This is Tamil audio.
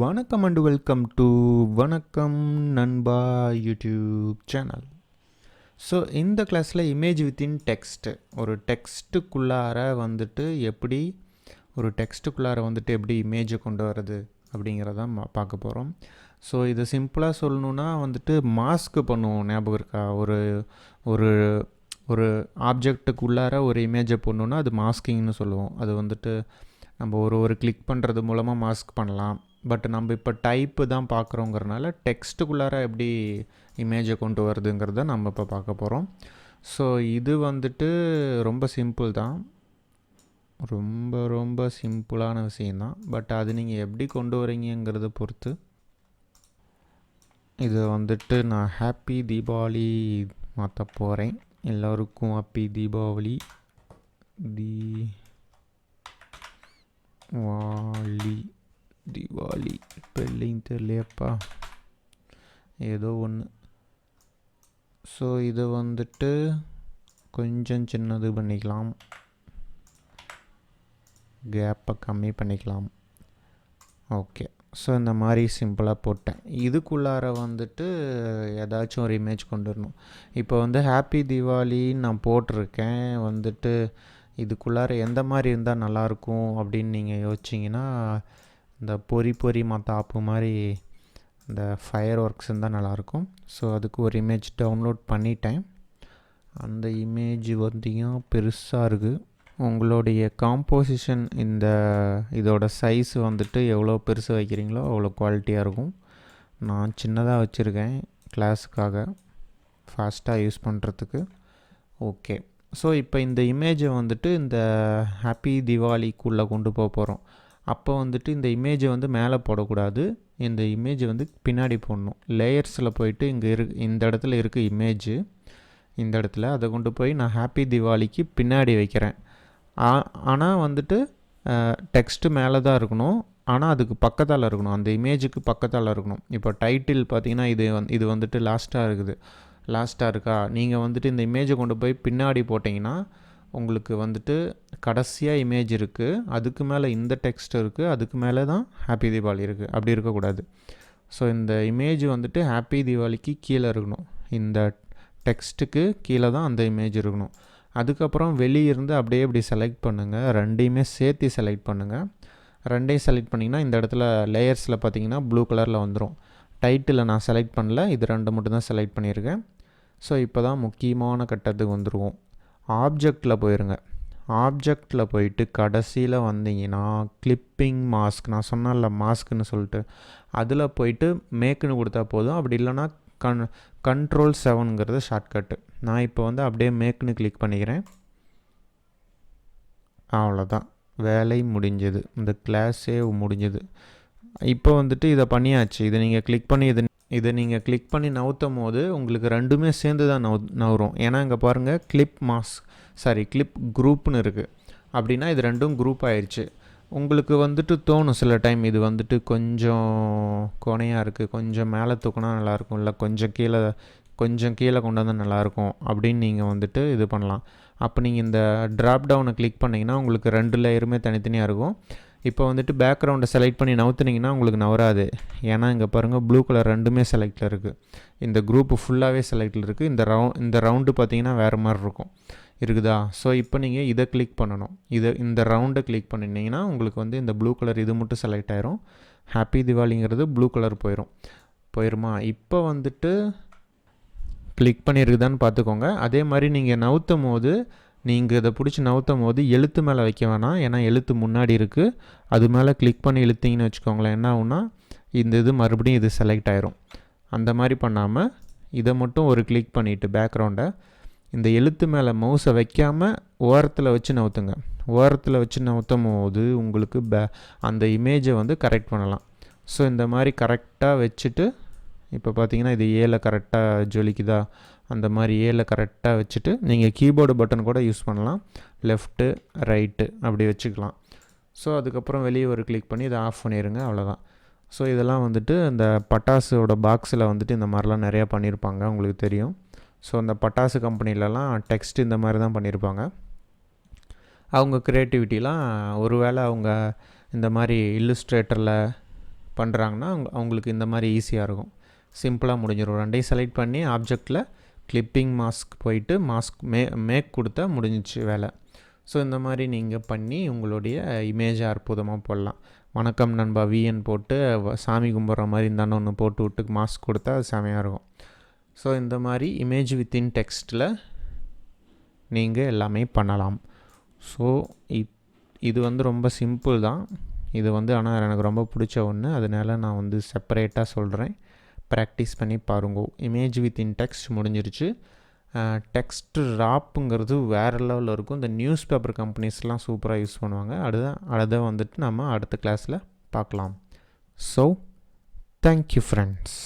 வணக்கம் அண்ட் வெல்கம் டு வணக்கம் நண்பா யூடியூப் சேனல். ஸோ இந்த கிளாஸில் இமேஜ் வித்தின் டெக்ஸ்ட், ஒரு டெக்ஸ்ட்டுக்குள்ளார வந்துட்டு எப்படி எப்படி இமேஜை கொண்டு வர்றது அப்படிங்கிறதான் பார்க்க போகிறோம். ஸோ இது சிம்பிளாக சொல்லணுன்னா வந்துட்டு மாஸ்க் பண்ணுவோம், ஞாபகம் இருக்கா? ஒரு ஒரு ஆப்ஜெக்ட்டுக்குள்ளார ஒரு இமேஜை போடணுன்னா அது மாஸ்கிங்னு சொல்லுவோம். அது வந்துட்டு நம்ம ஒரு கிளிக் பண்ணுறது மூலமாக மாஸ்க் பண்ணலாம். பட் நம்ம இப்போ டைப்பு தான் பார்க்குறோங்கிறனால டெக்ஸ்ட்டுக்குள்ளார எப்படி இமேஜை கொண்டு வருதுங்கிறத நம்ம இப்போ பார்க்க போகிறோம். ஸோ இது வந்துட்டு ரொம்ப சிம்பிள் தான், ரொம்ப சிம்பிளான விஷயந்தான். பட் அது நீங்கள் எப்படி கொண்டு வரீங்கிறத பொறுத்து. இது வந்துட்டு நான் ஹாப்பி தீபாவளி மாற்ற போகிறேன். எல்லோருக்கும் ஹாப்பி தீபாவளி. தீபாவளி பெல்லிங் தெரியலையப்பா, ஏதோ ஒன்று. ஸோ இதை வந்துட்டு கொஞ்சம் சின்னது பண்ணிக்கலாம், கேப்பை கம்மி பண்ணிக்கலாம். ஓகே, ஸோ இந்த மாதிரி சிம்பிளாக போட்டேன். இதுக்குள்ளார வந்துட்டு ஏதாச்சும் ஒரு இமேஜ் கொண்டு வரணும். இப்போ வந்து ஹாப்பி தீபாவளின்னு நான் போட்டிருக்கேன். வந்துட்டு இதுக்குள்ளார எந்த மாதிரி இருந்தால் நல்லாயிருக்கும் அப்படின்னு நீங்கள் யோசிச்சிங்கன்னா, இந்த பொறி மத்தாப்பு மாதிரி இந்த ஃபயர் ஒர்க்ஸ் இருந்தால் நல்லாயிருக்கும். ஸோ அதுக்கு ஒரு இமேஜ் டவுன்லோட் பண்ணிட்டேன். அந்த இமேஜ் வந்தீங்கன்னா பெருசாக இருக்குது. உங்களுடைய காம்போசிஷன் இதோட சைஸ் வந்துட்டு எவ்வளோ பெருசு வைக்கிறீங்களோ அவ்வளோ குவாலிட்டியாக இருக்கும். நான் சின்னதாக வச்சுருக்கேன் கிளாஸுக்காக, ஃபாஸ்ட்டாக யூஸ் பண்ணுறதுக்கு. ஓகே, ஸோ இப்போ இந்த இமேஜை வந்துட்டு இந்த ஹாப்பி தீபாவளிக்குள்ளே கொண்டு போகிறோம். அப்போ வந்துட்டு இந்த இமேஜை வந்து மேலே போடக்கூடாது, இந்த இமேஜை வந்து பின்னாடி போடணும். லேயர்ஸில் போயிட்டு இந்த இடத்துல இருக்குது இமேஜு, இந்த இடத்துல அதை கொண்டு போய் நான் ஹாப்பி தீபாவளிக்கு பின்னாடி வைக்கிறேன். ஆனால் வந்துட்டு டெக்ஸ்ட்டு மேலே தான் இருக்கணும், ஆனால் அதுக்கு பக்கத்தால் இருக்கணும், அந்த இமேஜுக்கு பக்கத்தால் இருக்கணும். இப்போ டைட்டில் பார்த்திங்கன்னா இது வந்துட்டு லாஸ்ட்டாக இருக்கா? நீங்கள் வந்துட்டு இந்த இமேஜை கொண்டு போய் பின்னாடி போட்டிங்கன்னா உங்களுக்கு வந்துட்டு கடைசியாக இமேஜ் இருக்குது, அதுக்கு மேலே இந்த டெக்ஸ்ட் இருக்குது, அதுக்கு மேலே தான் ஹாப்பி தீபாவளி இருக்குது. அப்படி இருக்கக்கூடாது. ஸோ இந்த இமேஜ் வந்துட்டு ஹாப்பி தீபாவளிக்கு கீழே இருக்கணும், இந்த டெக்ஸ்ட்டுக்கு கீழே தான் அந்த இமேஜ் இருக்கணும். அதுக்கப்புறம் வெளியிருந்து அப்படியே இப்படி செலக்ட் பண்ணுங்கள், ரெண்டையுமே சேர்த்து செலக்ட் பண்ணுங்கள். ரெண்டையும் செலக்ட் பண்ணிங்கன்னா இந்த இடத்துல லேயர்ஸில் பார்த்தீங்கன்னா ப்ளூ கலரில் வந்துடும். டைட்டில் நான் செலக்ட் பண்ணல, இது ரெண்டு மட்டும் தான் செலக்ட் பண்ணியிருக்கேன். ஸோ இப்போ தான் முக்கியமான கட்டத்துக்கு வந்துடுவோம். ஆப்ஜெக்டில் போயிருங்க. ஆப்ஜெக்டில் போயிட்டு கடைசியில் வந்தீங்கன்னா கிளிப்பிங் மாஸ்க், நான் சொன்னேன்ல மாஸ்க்குன்னு சொல்லிட்டு, அதில் போயிட்டு மேக்குன்னு கொடுத்தா போதும். அப்படி இல்லைனா கண்ட்ரோல் 7ங்கிறது ஷார்ட்கட்டு. நான் இப்போ வந்து அப்படியே மேக்குன்னு கிளிக் பண்ணிக்கிறேன். அவ்வளோதான், வேலை முடிஞ்சது, இந்த கிளாஸே முடிஞ்சது. இப்போ வந்துட்டு இதை பண்ணியாச்சு. இதை நீங்கள் கிளிக் பண்ணி நவுத்தும் போது உங்களுக்கு ரெண்டுமே சேர்ந்து தான் நவரும். ஏன்னா இங்கே பாருங்கள், கிளிப் குரூப்னு இருக்குது. அப்படின்னா இது ரெண்டும் குரூப் ஆயிடுச்சு. உங்களுக்கு வந்துட்டு தோணும் சில டைம் இது வந்துட்டு கொஞ்சம் கோணையாக இருக்குது, கொஞ்சம் மேலே தூக்கினா நல்லாயிருக்கும், இல்லை கொஞ்சம் கீழே கொண்டு வந்தால் நல்லாயிருக்கும் அப்படின்னு நீங்கள் வந்துட்டு இது பண்ணலாம். அப்போ நீங்கள் இந்த ட்ராப் டவுனை கிளிக் பண்ணிங்கன்னா உங்களுக்கு ரெண்டு லேயருமே தனித்தனியாக இருக்கும். இப்போ வந்துட்டு பேக்ரவுண்டை செலக்ட் பண்ணி நவுத்துனீங்கன்னா உங்களுக்கு நவராது. ஏன்னா இங்கே பாருங்கள், ப்ளூ கலர் ரெண்டுமே செலக்டில் இருக்குது, இந்த குரூப்பு ஃபுல்லாகவே செலக்டில் இருக்குது. இந்த ரவுண்டு பார்த்திங்கன்னா வேறு மாதிரி இருக்குதா? ஸோ இப்போ நீங்கள் இதை கிளிக் பண்ணணும். இந்த ரவுண்டை கிளிக் பண்ணிங்கன்னா உங்களுக்கு வந்து இந்த ப்ளூ கலர் இது மட்டும் செலக்ட் ஆயிரும். ஹாப்பி தீபாவளிங்கிறது ப்ளூ கலர் போயிருமா? இப்போ வந்துட்டு கிளிக் பண்ணியிருக்குதான்னு பார்த்துக்கோங்க. அதே மாதிரி நீங்கள் நவுத்தும் போது, நீங்கள் இதை பிடிச்சி நவுத்தும் போது எழுத்து மேலே வைக்க வேணாம், ஏன்னா எழுத்து முன்னாடி இருக்குது. அது மேலே கிளிக் பண்ணி இழுத்திங்கன்னு வச்சுக்கோங்களேன், என்ன ஆகுனா இது மறுபடியும் இது செலக்ட் ஆயிரும். அந்த மாதிரி பண்ணாமல் இதை மட்டும் ஒரு கிளிக் பண்ணிவிட்டு பேக்ரவுண்டை இந்த எழுத்து மேலே மவுஸை வைக்காமல் ஓரத்தில் வச்சு நவுத்துங்க. ஓரத்தில் வச்சு நவுத்தும் போது உங்களுக்கு அந்த இமேஜை வந்து கரெக்ட் பண்ணலாம். ஸோ இந்த மாதிரி கரெக்டாக வச்சுட்டு, இப்போ பார்த்தீங்கன்னா இது ஏல கரெக்டாக ஜொலிக்குதா, அந்த மாதிரி ஏல கரெக்டாக வச்சுட்டு நீங்கள் கீபோர்டு பட்டன் கூட யூஸ் பண்ணலாம், லெஃப்ட்டு ரைட்டு அப்படி வச்சுக்கலாம். ஸோ அதுக்கப்புறம் வெளியே ஒரு கிளிக் பண்ணி இதை ஆஃப் பண்ணிடுங்க, அவ்வளோதான். ஸோ இதெல்லாம் வந்துட்டு இந்த பட்டாசோட பாக்ஸில் வந்துட்டு இந்த மாதிரிலாம் நிறையா பண்ணியிருப்பாங்க, உங்களுக்கு தெரியும். ஸோ அந்த பட்டாசு கம்பெனிலலாம் டெக்ஸ்ட் இந்த மாதிரி தான் பண்ணியிருப்பாங்க. அவங்க க்ரியேட்டிவிட்டிலாம் ஒருவேளை அவங்க இந்த மாதிரி இல்லுஸ்ட்ரேட்டரில் பண்ணுறாங்கன்னா அவங்களுக்கு இந்த மாதிரி ஈஸியாக இருக்கும். சிம்பிளாக முடிஞ்சிடும். ரெண்டையும் செலக்ட் பண்ணி ஆப்ஜெக்டில் கிளிப்பிங் மாஸ்க் போயிட்டு மாஸ்க் மேக் கொடுத்தா முடிஞ்சிச்சு வேலை. ஸோ இந்த மாதிரி நீங்கள் பண்ணி உங்களுடைய இமேஜை அற்புதமாக போடலாம். வணக்கம் நண்பா விஎன் போட்டு சாமி கும்பிட்ற மாதிரி இருந்தாலும் ஒன்று போட்டு விட்டு மாஸ்க் கொடுத்தா அது செமையாக இருக்கும். ஸோ இந்த மாதிரி இமேஜ் வித்தின் டெக்ஸ்ட்டில் நீங்கள் எல்லாமே பண்ணலாம். ஸோ இது வந்து ரொம்ப சிம்பிள் தான். இது வந்து ஆனால் எனக்கு ரொம்ப பிடிச்ச ஒன்று, அதனால நான் வந்து செப்பரேட்டாக சொல்கிறேன். ப்ராக்டிஸ் பண்ணி பாருங்க. இமேஜ் வித்தின் டெக்ஸ்ட் முடிஞ்சிருச்சு. டெக்ஸ்ட் ராப்புங்கிறது வேறு லெவலில் இருக்கும். இந்த நியூஸ் பேப்பர் கம்பெனிஸ்லாம் சூப்பராக யூஸ் பண்ணுவாங்க. அதை வந்துட்டு நம்ம அடுத்த கிளாஸில் பார்க்கலாம். So thank you friends.